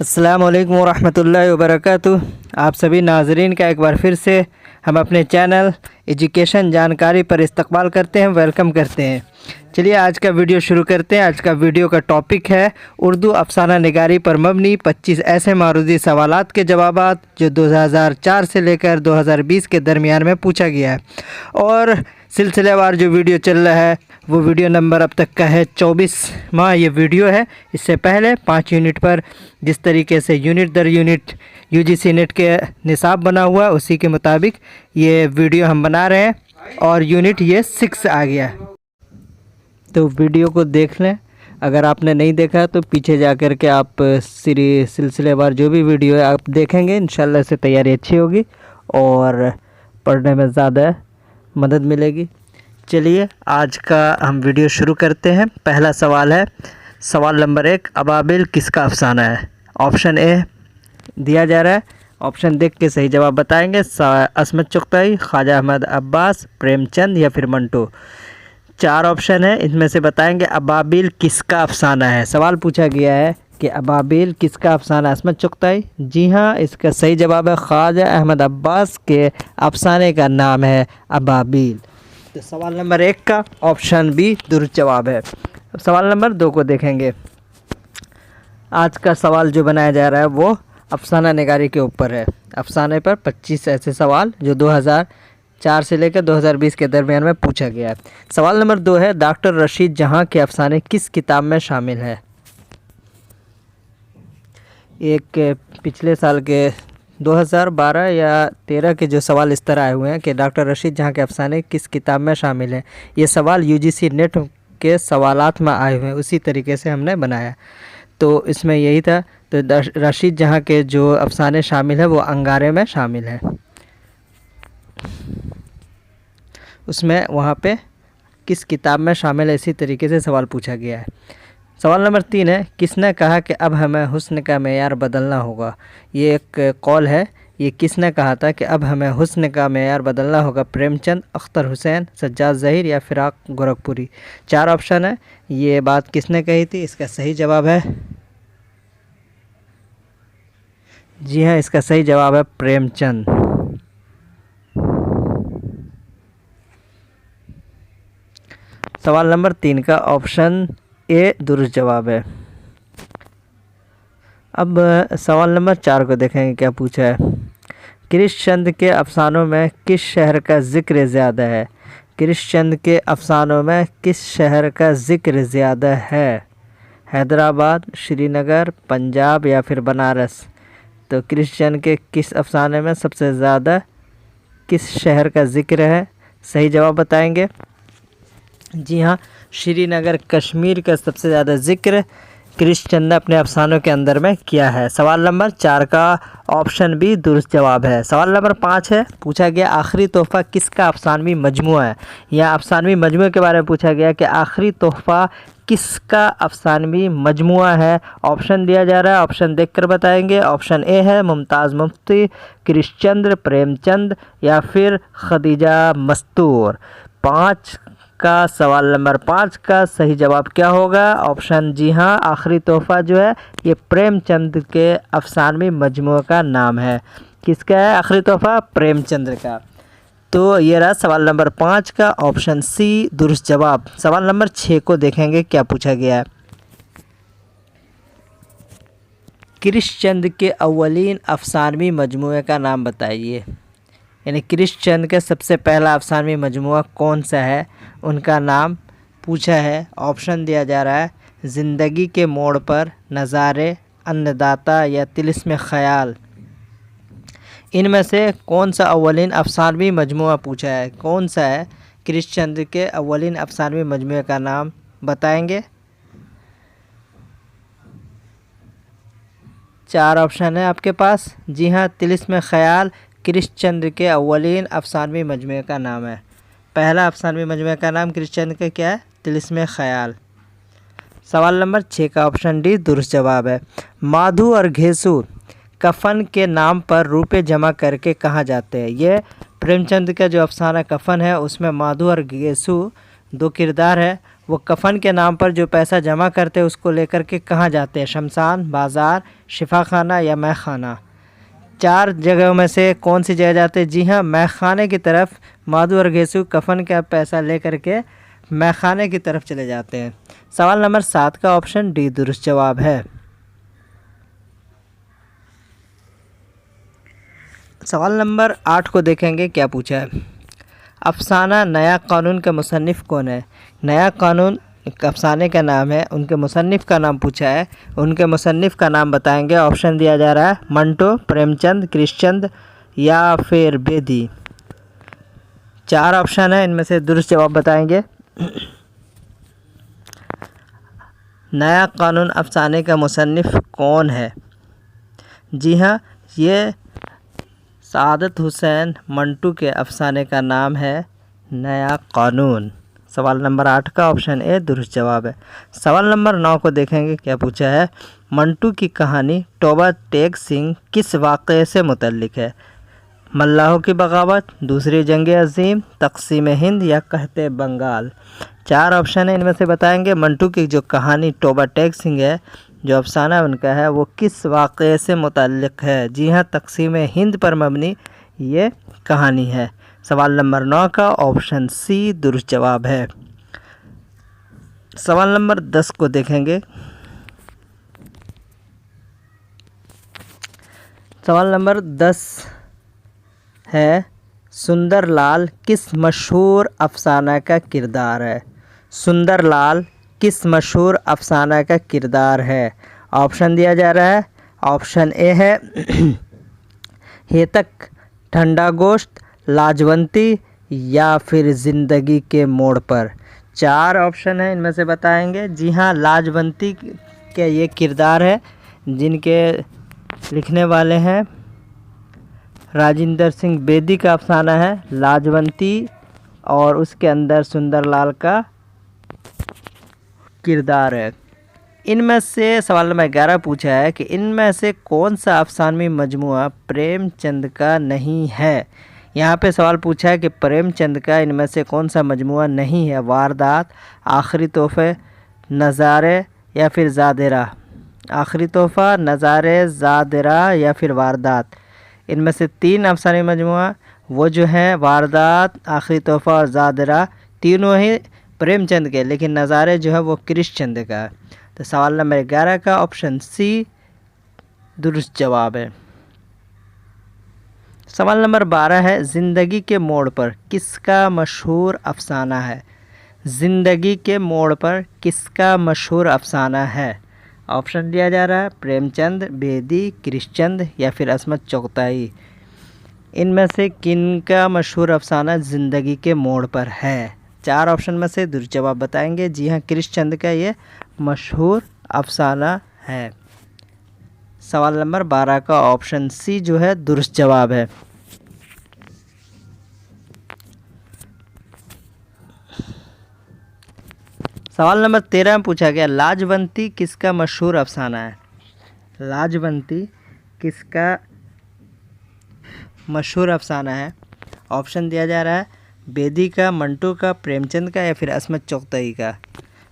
अस्सलाम वालेकुम वरहमतुल्लाहि वबरकातुह। आप सभी नाज़रीन का एक बार फिर से हम अपने चैनल एजुकेशन जानकारी पर इस्तकबाल करते हैं, वेलकम करते हैं। चलिए आज का वीडियो शुरू करते हैं। आज का वीडियो का टॉपिक है उर्दू अफसाना निगारी पर मबनी 25 ऐसे मारूदी सवालात के जवाबात जो 2004 से लेकर 2020 के दरमियान में पूछा गया है। और सिलसिलेवार जो वीडियो चल रहा है वो वीडियो नंबर अब तक का है 24वां ये वीडियो है। इससे पहले 5 यूनिट पर जिस तरीके से यूनिट दर यूनिट यूजीसी नेट के निसाब बना हुआ है उसी के मुताबिक ये वीडियो हम बना रहे हैं और यूनिट ये 6 आ गया है। तो वीडियो को देख लें। अगर आपने नहीं देखा तो पीछे जा कर के आप सिलसिलेवार जो भी वीडियो है आप देखेंगे, इंशाल्लाह इससे तैयारी अच्छी होगी और पढ़ने में ज़्यादा मदद मिलेगी। चलिए आज का हम वीडियो शुरू करते हैं। पहला सवाल है, सवाल नंबर 1, अबाबिल किसका अफसाना है? ऑप्शन ए दिया जा रहा है, ऑप्शन देख के सही जवाब बताएंगे। असमत चुगताई, ख्वाजा अहमद अब्बास, प्रेमचंद या फिर मंटो। 4 ऑप्शन है, इनमें से बताएंगे अबाबिल किसका अफसाना है। सवाल पूछा गया है कि अबाबिल किसका अफसाना है? असमत चुगताई, जी हाँ, इसका सही जवाब है ख्वाजा अहमद अब्बास के अफसाने का नाम है अबाबिल। तो सवाल नंबर 1 का ऑप्शन बी दुरुस्त जवाब है। अब सवाल नंबर 2 को देखेंगे। आज का सवाल जो बनाया जा रहा है वो अफसाना निगारी के ऊपर है। अफसाने पर 25 ऐसे सवाल जो 2004 से लेकर 2020 के दरमियान में पूछा गया है। सवाल नंबर 2 है, डॉक्टर रशीद जहाँ के अफसाने किस किताब में शामिल है? एक पिछले साल के 2012 या 13 के जो सवाल इस तरह आए हुए हैं कि डॉक्टर रशीद जहाँ के अफसाने किस किताब में शामिल हैं। ये सवाल यूजीसी नेट के सवालात में आए हुए हैं, उसी तरीके से हमने बनाया। तो इसमें यही था। तो रशीद जहाँ के जो अफसाने शामिल है वो अंगारे में शामिल है। उसमें वहाँ पे किस किताब में शामिल है, इसी तरीके से सवाल पूछा गया है। सवाल नंबर 3 है, किसने कहा कि अब हमें हुस्न का मेयार बदलना होगा? ये एक कौल है। ये किसने कहा था कि अब हमें हुस्न का मेयार बदलना होगा? प्रेमचंद, अख्तर हुसैन, सज्जाद ज़हीर या फिराक गोरखपुरी। 4 ऑप्शन है, ये बात किसने कही थी? इसका सही जवाब है, जी हाँ, इसका सही जवाब है प्रेमचंद। सवाल नंबर 3 का ऑप्शन ए दुरुस्त जवाब है। अब सवाल नंबर 4 को देखेंगे क्या पूछा है। कृष्णचंद के अफसानों में किस शहर का ज़िक्र ज़्यादा है? कृष्णचंद के अफसानों में किस शहर का ज़िक्र ज़्यादा है? हैदराबाद, श्रीनगर, पंजाब या फिर बनारस। तो कृष्णचंद के किस अफसाने में सबसे ज़्यादा किस शहर का ज़िक्र है? सही जवाब बताएंगे। जी हाँ, श्रीनगर कश्मीर का सबसे ज़्यादा ज़िक्र कृष्णचंद ने अपने अफसानों के अंदर में किया है। सवाल नंबर 4 का ऑप्शन बी दुरुस्त जवाब है। सवाल नंबर 5 है, पूछा गया आखिरी तोहफ़ा किसका अफसानवी मजमूआ है? या अफसानवी मजमूए के बारे में पूछा गया कि आखिरी तोहफ़ा किसका अफसानवी मजमूआ है? ऑप्शन दिया जा रहा है, ऑप्शन देखकर बताएंगे। ऑप्शन ए है मुमताज़ मुफ्ती, कृष्णचंद्र, प्रेमचंद या फिर खदीजा मस्तूर। 5 का सवाल नंबर 5 का सही जवाब क्या होगा? ऑप्शन जी हाँ, आखिरी तोहफ़ा जो है ये प्रेमचंद के अफसानवी मजमूआ का नाम है। किसका है आखिरी तोहफ़ा? प्रेमचंद का। तो ये रहा सवाल नंबर 5 का ऑप्शन सी दुरुस्त जवाब। सवाल नंबर 6 को देखेंगे क्या पूछा गया है। कृष्णचंद के अव्वलीन अफसानवी मजमूए का नाम बताइए। यानी कृष्णचंद का सबसे पहला अफसानवी मजमूआ कौन सा है, उनका नाम पूछा है। ऑप्शन दिया जा रहा है, ज़िंदगी के मोड़ पर, नज़ारे, अन्नदाता या तिलिस्म ख़याल। इनमें से कौन सा अव्वलीन अफसानवी मजमूआ पूछा है? कौन सा है? कृष्णचंद के अव्वलीन अफसानवी मजमूए का नाम बताएंगे। 4 ऑप्शन है आपके पास। जी हाँ, तिलिस्म ख़याल कृष्णचंद के अव्वलीन अफसानवी मजमूए का नाम है। पहला अफसानवी मजमूए का नाम कृष्णचंद का क्या है? तिलिस्म ख़याल। सवाल नंबर 6 का ऑप्शन डी दुरुस्त जवाब है। माधु और घेसु कफन के नाम पर रुपए जमा करके कहाँ जाते हैं? ये प्रेमचंद का जो अफसाना कफन है उसमें माधु और घेसु 2 किरदार है वो कफ़न के नाम पर जो पैसा जमा करते हैं उसको लेकर के कहाँ जाते हैं? शमशान, बाज़ार, शिफाखाना या मैखाना। 4 जगहों में से कौन सी जगह जाते हैं? जी हाँ, मैखाने की तरफ। माधु और घेसु कफ़न का पैसा लेकर के मैखाने की तरफ चले जाते हैं। सवाल नंबर 7 का ऑप्शन डी दुरुस्त जवाब है। सवाल नंबर 8 को देखेंगे क्या पूछा है। अफसाना नया कानून का मुसन्निफ़ कौन है? नया कानून एक अफसाने का नाम है, उनके मुसन्निफ़ का नाम पूछा है। उनके मुसन्निफ़ का नाम बताएंगे। ऑप्शन दिया जा रहा है मंटो, प्रेमचंद, कृष्णचंद या फिर बेदी। 4 ऑप्शन है, इनमें से दुरुस्त जवाब बताएंगे। नया कानून अफसाने का मुसन्निफ़ कौन है? जी हाँ, ये सादत हुसैन मंटू के अफसाने का नाम है नया कानून। सवाल नंबर 8 का ऑप्शन ए दुरुस्त जवाब है। सवाल नंबर 9 को देखेंगे क्या पूछा है। मंटू की कहानी तौबा टेक सिंह किस वाक़ये से मुतल्लिक है? मल्लाहों की बगावत, दूसरी जंग अज़ीम, तक़सीम हिंद या कहते बंगाल। 4 ऑप्शन है, इनमें से बताएंगे। मंटू की जो कहानी तौबा टेक सिंह है, जो अफसाना उनका है, वो किस वाक़ये से मुतल्लिक है? जी हाँ, तक़सीम हिंद पर मबनी ये कहानी है। सवाल नंबर 9 का ऑप्शन सी दुरुस्त जवाब है। सवाल नंबर 10 को देखेंगे। सवाल नंबर 10 है सुंदरलाल किस मशहूर अफसाना का किरदार है? सुंदरलाल किस मशहूर अफसाना का किरदार है? ऑप्शन दिया जा रहा है। ऑप्शन ए है हेतक, ठंडा गोश्त, लाजवंती या फिर ज़िंदगी के मोड़ पर। 4 ऑप्शन है, इनमें से बताएंगे। जी हाँ, लाजवंती के ये किरदार है, जिनके लिखने वाले हैं राजिंदर सिंह बेदी का अफसाना है लाजवंती, और उसके अंदर सुंदरलाल का किरदार है। इनमें से सवाल नंबर 11 पूछा है कि इनमें से कौन सा अफसानवी मजमुआ प्रेमचंद का नहीं है? यहाँ पे सवाल पूछा है कि प्रेमचंद का इनमें से कौन सा मजमुआ नहीं है? वारदात, आखिरी तोहफ़े, नज़ारे या फिर ज़ादिरा। आखिरी तोहफ़ा, नज़ारे, ज़ादिरा या फिर वारदात। इनमें से 3 अफसानी मजमुआ वो जो हैं वारदात, आखिरी तोहफ़ा और ज़ादिरा, तीनों ही प्रेमचंद के, लेकिन नज़ारे जो है वो कृष्णचंद का है। तो सवाल नंबर 11 का ऑप्शन सी दुरुस्त जवाब है। सवाल नंबर 12 है ज़िंदगी के मोड़ पर किसका मशहूर अफसाना है? ज़िंदगी के मोड़ पर किसका मशहूर अफसाना है? ऑप्शन दिया जा रहा है प्रेमचंद, बेदी, कृष्णचंद या फिर असमत चुगताई। इनमें से किनका मशहूर अफसाना ज़िंदगी के मोड़ पर है? 4 ऑप्शन में से दुरुस्त जवाब बताएंगे। जी हाँ, कृष्णचंद का ये मशहूर अफसाना है। सवाल नंबर 12 का ऑप्शन सी जो है दुरुस्त जवाब है। सवाल नंबर 13 में पूछा गया लाजवंती किसका मशहूर अफसाना है? लाजवंती किसका मशहूर अफसाना है? ऑप्शन दिया जा रहा है बेदी का, मंटू का, प्रेमचंद का या फिर असमत चुगताई का।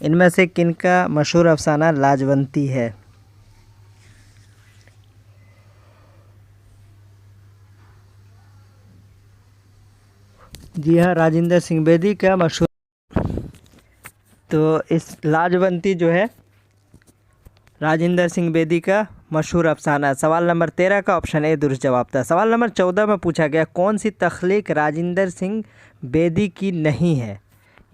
इनमें से किनका मशहूर अफसाना लाजवंती है? जी हाँ, राजिंदर सिंह बेदी का मशहूर। तो इस लाजवंती जो है राजिंदर सिंह बेदी का मशहूर अफसाना है। सवाल नंबर 13 का ऑप्शन ए दुरुस्त जवाब था। सवाल नंबर 14 में पूछा गया कौन सी तख्लीक राजिंदर सिंह बेदी की नहीं है?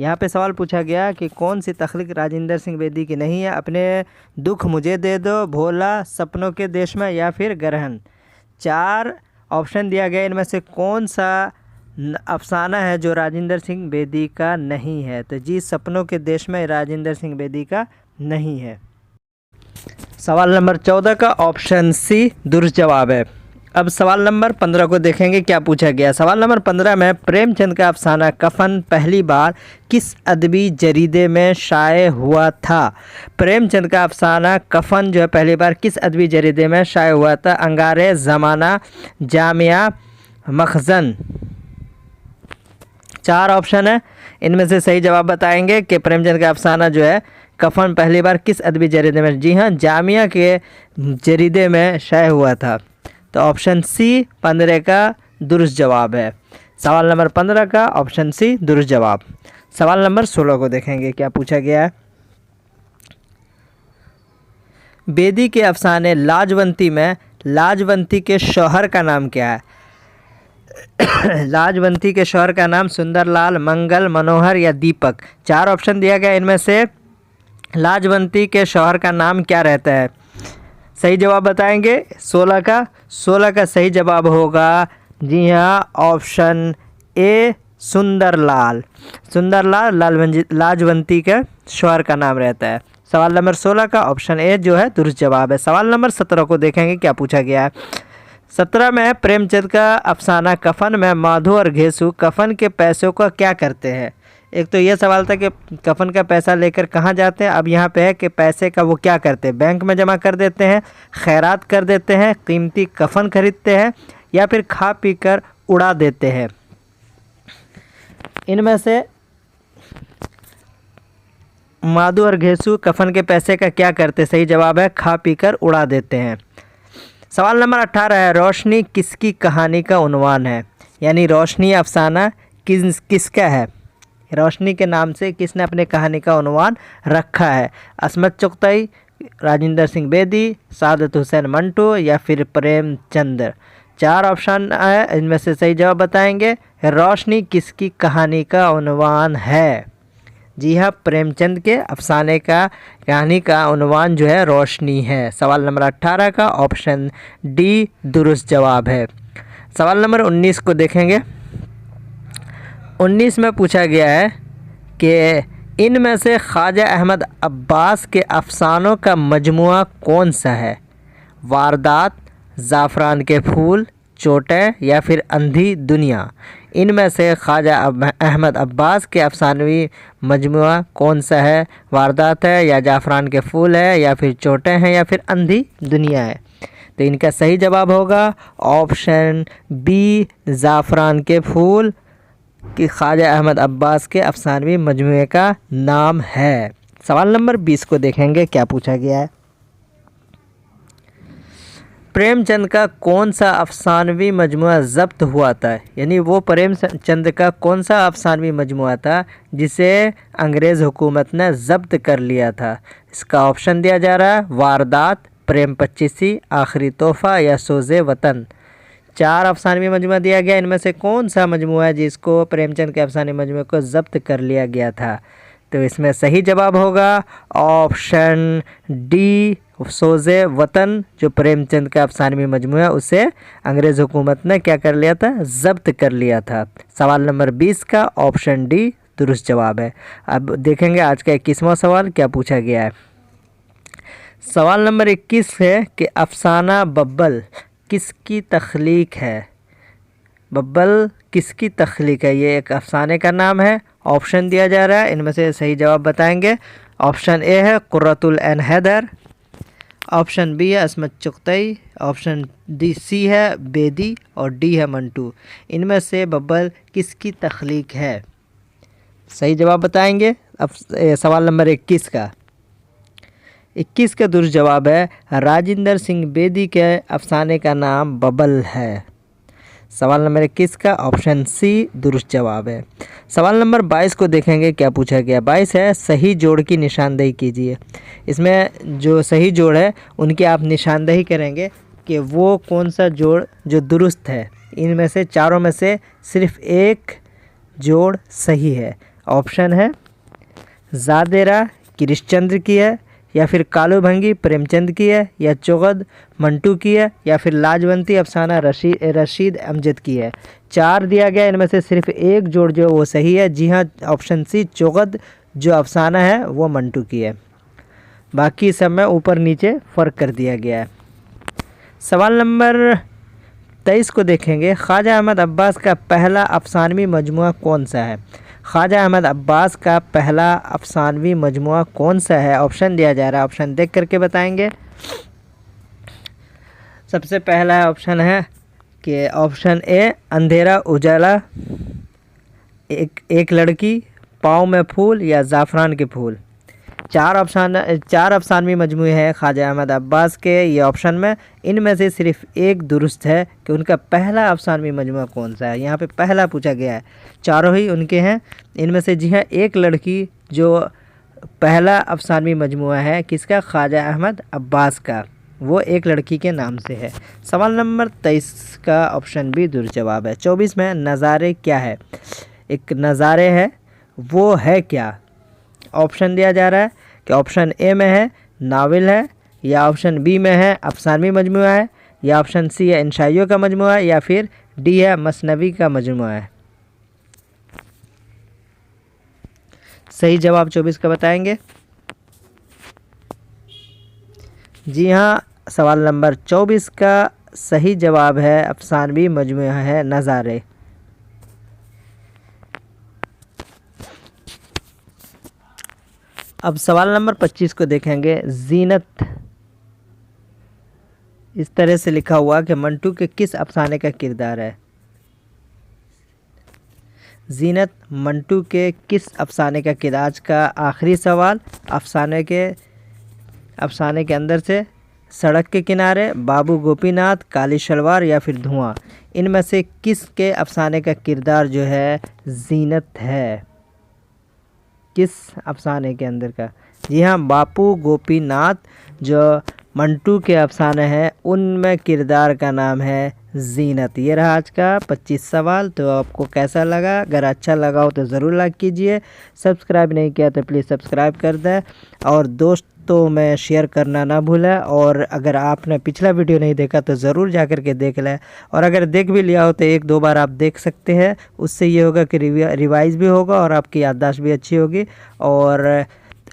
यहाँ पे सवाल पूछा गया कि कौन सी तख्लीक राजिंदर सिंह बेदी की नहीं है? अपने दुख मुझे दे दो, भोला, सपनों के देश में या फिर ग्रहण। 4 ऑप्शन दिया गया, इनमें से कौन सा अफसाना है जो राजिंदर सिंह बेदी का नहीं है? तो जी, सपनों के देश में राजिंदर सिंह बेदी का नहीं है। सवाल नंबर 14 का ऑप्शन सी दुरुस्त जवाब है। अब सवाल नंबर 15 को देखेंगे क्या पूछा गया। सवाल नंबर 15 में प्रेमचंद का अफसाना कफन पहली बार किस अदबी जरीदे में शाये हुआ था? प्रेमचंद का अफसाना कफन जो है पहली बार किस अदबी जरीदे में शाये हुआ था? अंगारे ज़माना, जामिया, मखज़न। 4 ऑप्शन है, इनमें से सही जवाब बताएंगे कि प्रेमचंद का अफसाना जो है कफन पहली बार किस अदबी जरीदे में? जी हाँ, जामिया के जरीदे में शाये हुआ था। तो ऑप्शन सी 15 का दुरुस्त जवाब है। सवाल नंबर 15 का ऑप्शन सी दुरुस्त जवाब। सवाल नंबर 16 को देखेंगे क्या पूछा गया है। बेदी के अफसाने लाजवंती में लाजवंती के शौहर का नाम क्या है? लाजवंती के शौहर का नाम सुंदरलाल, मंगल, मनोहर या दीपक। 4 ऑप्शन दिया गया, इनमें से लाजवंती के शौहर का नाम क्या रहता है? सही जवाब बताएंगे 16 का सही जवाब होगा जी हाँ ऑप्शन ए सुंदरलाल। सुंदरलाल लाजवंती के शौहर का नाम रहता है। सवाल नंबर 16 का ऑप्शन ए जो है दुरुस्त जवाब है। सवाल नंबर 17 को देखेंगे क्या पूछा गया है। 17 में प्रेमचंद का अफसाना कफन में माधो और घेसू कफन के पैसों का क्या करते हैं? एक तो ये सवाल था कि कफन का पैसा लेकर कहाँ जाते हैं। अब यहाँ पे है कि पैसे का वो क्या करते हैं? बैंक में जमा कर देते हैं, खैरात कर देते हैं, कीमती कफन खरीदते हैं या फिर खा पी कर उड़ा देते हैं। इनमें से माधो और घेसू कफन के पैसे का क्या करते? सही जवाब है खा पी कर उड़ा देते हैं। सवाल नंबर 18 है, रोशनी किसकी कहानी का उन्वान है? यानी रोशनी अफसाना किसका है? रोशनी के नाम से किसने अपने कहानी का उन्वान रखा है? असमत चुगताई, राजिंदर सिंह बेदी, सादत हुसैन मंटो या फिर प्रेमचंद। 4 ऑप्शन है, इनमें से सही जवाब बताएंगे। रोशनी किसकी कहानी का उन्वान है? जी हाँ, प्रेमचंद के अफसाने का कहानी का उन्वान जो है रोशनी है। सवाल नंबर 18 का ऑप्शन डी दुरुस्त जवाब है। सवाल नंबर 19 को देखेंगे। 19 में पूछा गया है कि इनमें से ख्वाजा अहमद अब्बास के अफसानों का मजमुआ कौन सा है? वारदात, ज़ाफ़रान के फूल, चोटें या फिर अंधी दुनिया। इनमें से ख्वाजा अहमद अब्बास के अफसानवी मजमुआ कौन सा है? वारदात है या ज़ाफ़रान के फूल है या फिर चोटें हैं या फिर अंधी दुनिया है। तो इनका सही जवाब होगा ऑप्शन बी ज़ाफ़रान के फूल कि ख्वाजा अहमद अब्बास के अफसानवी मजमुए का नाम है। सवाल नंबर 20 को देखेंगे क्या पूछा गया है। प्रेमचंद का कौन सा अफसानवी मजमुआ ज़ब्त हुआ था? यानी वो प्रेमचंद का कौन सा अफसानवी मजमुआ था जिसे अंग्रेज़ हुकूमत ने ज़ब्त कर लिया था? इसका ऑप्शन दिया जा रहा है वारदात, प्रेम पच्चीसी, आखिरी तोहफ़ा या सोज़े वतन। 4 अफसानवी मजमुआ दिया गया, इनमें से कौन सा मजमुआ है जिसको प्रेमचंद के अफसानवी मजमुए को ज़ब्त कर लिया गया था? तो इसमें सही जवाब होगा ऑप्शन डी सोज़े वतन। जो प्रेमचंद का अफसानवी मजमुआ है उसे अंग्रेज़ हुकूमत ने क्या कर लिया था? ज़ब्त कर लिया था। सवाल नंबर 20 का ऑप्शन डी दुरुस्त जवाब है। अब देखेंगे आज का 21वां सवाल क्या पूछा गया है। सवाल नंबर 21 है कि अफसाना बब्बल किसकी तख्लीक है? बब्बल किसकी तख्लीक है? ये एक अफसाने का नाम है। ऑप्शन दिया जा रहा है, इनमें से सही जवाब बताएंगे। ऑप्शन ए है कुर्रतुल ऐन हैदर, ऑप्शन बी है असमत चुगताई, ऑप्शन डी सी है बेदी और डी है मंटू। इनमें से बब्बल किसकी तख्लीक है? सही जवाब बताएंगे। अब सवाल नंबर 21 का 21 का दुरुस्त जवाब है राजिंदर सिंह बेदी के अफसाने का नाम बब्बल है। सवाल नंबर 21 का ऑप्शन सी दुरुस्त जवाब है। सवाल नंबर 22 को देखेंगे क्या पूछा गया। 22 है सही जोड़ की निशानदेही कीजिए। इसमें जो सही जोड़ है उनकी आप निशानदेही करेंगे कि वो कौन सा जोड़ जो दुरुस्त है। इनमें से चारों में से सिर्फ एक जोड़ सही है। ऑप्शन है ज़ादेरा किरिशचंद्र की है या फिर कालूभंगी प्रेमचंद की है या चौगद मंटू की है या फिर लाजवंती अफसाना रशीद अमजद की है। 4 दिया गया, इनमें से सिर्फ एक जोड़ जो वो सही है। जी हाँ, ऑप्शन सी चौगद जो अफसाना है वो मंटू की है। बाकी सब में ऊपर नीचे फ़र्क कर दिया गया है। सवाल नंबर 23 को देखेंगे। ख्वाजा अहमद अब्बास का पहला अफसानवी मजमुआ कौन सा है? ख्वाजा अहमद अब्बास का पहला अफसानवी मजमुआ कौन सा है? ऑप्शन दिया जा रहा है, ऑप्शन देख करके बताएंगे। सबसे पहला ऑप्शन है कि ऑप्शन ए अंधेरा उजाला, एक लड़की, पाँव में फूल या ज़ाफ़रान के फूल। चार अफसानवी मजमूए हैं ख्वाजा अहमद अब्बास के ये ऑप्शन में। इनमें से सिर्फ एक दुरुस्त है कि उनका पहला अफसानवी मजमूआ कौन सा है। यहाँ पे पहला पूछा गया है, चारों ही उनके हैं। इनमें से जी हाँ एक लड़की जो पहला अफसानवी मजमूआ है किसका, ख्वाजा अहमद अब्बास का, वो एक लड़की के नाम से है। सवाल नंबर 23 का ऑप्शन बी दुरुस्त जवाब है। 24 में नज़ारे क्या है, एक नज़ारे है वो है क्या। ऑप्शन दिया जा रहा है कि ऑप्शन ए में है नावल है, या ऑप्शन बी में है अफसानवी मजमूआ है, या ऑप्शन सी है इंशाइयों का मजमूआ है, या फिर डी है मसनवी का मजमूआ है। सही जवाब 24 का बताएंगे। जी हाँ, सवाल नंबर 24 का सही जवाब है अफसानवी मजमूआ है नज़ारे। अब सवाल नंबर 25 को देखेंगे। जीनत इस तरह से लिखा हुआ कि मंटू के किस अफसाने का किरदार है। जीनत मंटू के किस अफसाने का किरदार। आज का आखिरी सवाल, अफसाने के अंदर से सड़क के किनारे, बाबू गोपीनाथ, काली शलवार या फिर धुआं, इनमें से किसके अफसाने का किरदार जो है जीनत है, किस अफसाने के अंदर का। जी हाँ, बापू गोपीनाथ जो मंटू के अफसाने हैं उनमें किरदार का नाम है जीनत। ये रहा आज का 25 सवाल। तो आपको कैसा लगा, अगर अच्छा लगा हो तो ज़रूर लाइक कीजिए, सब्सक्राइब नहीं किया तो प्लीज़ सब्सक्राइब कर दें, और दोस्तों में शेयर करना ना भूलें। और अगर आपने पिछला वीडियो नहीं देखा तो ज़रूर जा कर के देख लें, और अगर देख भी लिया हो तो 1-2 बार आप देख सकते हैं। उससे ये होगा कि रिवाइज़ भी होगा और आपकी याददाश्त भी अच्छी होगी। और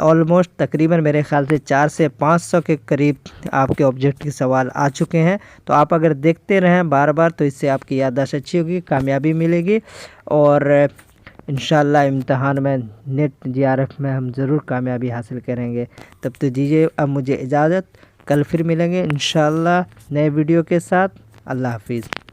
ऑलमोस्ट तकरीबन मेरे ख़्याल से 400 से 500 के करीब आपके ऑब्जेक्ट के सवाल आ चुके हैं। तो आप अगर देखते रहें बार बार तो इससे आपकी याददाश्त अच्छी होगी, कामयाबी मिलेगी, और इंशाल्लाह इम्तहान में नेट JRF में हम ज़रूर कामयाबी हासिल करेंगे। तब तो दीजिए अब मुझे इजाज़त, कल फिर मिलेंगे इंशाल्लाह नए वीडियो के साथ। अल्लाह हाफिज़।